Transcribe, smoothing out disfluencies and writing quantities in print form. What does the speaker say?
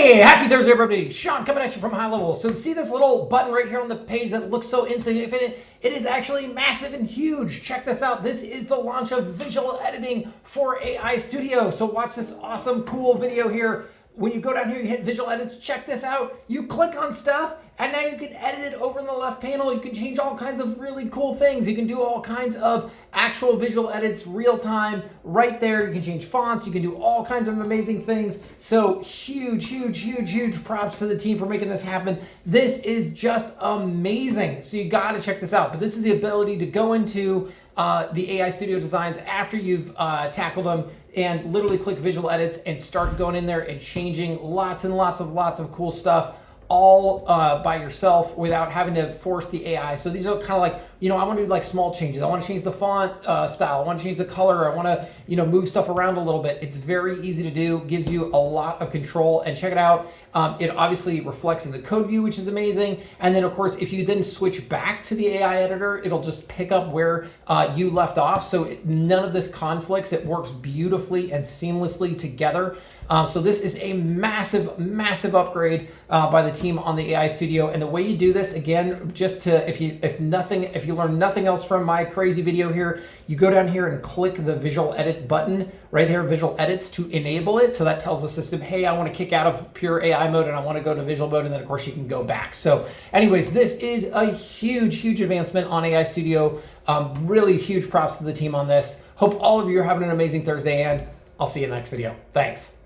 Hey, happy Thursday, everybody. Shaun coming at you from HighLevel. So see this little button right here on the page that looks so insignificant? It is actually massive and huge. Check this out. This is the launch of visual editing for AI Studio. So watch this awesome, cool video here. When you go down here, you hit visual edits, check this out. You click on stuff, and now you can edit it over in the left panel. You can change all kinds of really cool things. You can do all kinds of actual visual edits real time right there. You can change fonts. You can do all kinds of amazing things. So huge, huge, huge, huge props to the team for making this happen. This is just amazing. So you got to check this out. But this is the ability to go into the AI Studio designs after you've tackled them and literally click visual edits and start going in there and changing lots of cool stuff all by yourself without having to force the AI. So these are kind of like, I want to do like small changes. I want to change the font style. I want to change the color. I want to, move stuff around a little bit. It's very easy to do, gives you a lot of control, and check it out. It obviously reflects in the code view, which is amazing. And then of course, if you then switch back to the AI editor, it'll just pick up where you left off. So none of this conflicts. It works beautifully and seamlessly together. So this is a massive upgrade by the team on the AI Studio. And the way you do this, again, just to, if you learn nothing else from my crazy video here, you go down here and click the visual edit button right there, visual edits, to enable it. So that tells the system, hey, I want to kick out of pure AI mode and I want to go to visual mode. And then of course you can go back. So anyways, this is a huge advancement on AI Studio. Really huge props to the team on this. Hope all of you are having an amazing Thursday, and I'll see you in the next video. Thanks.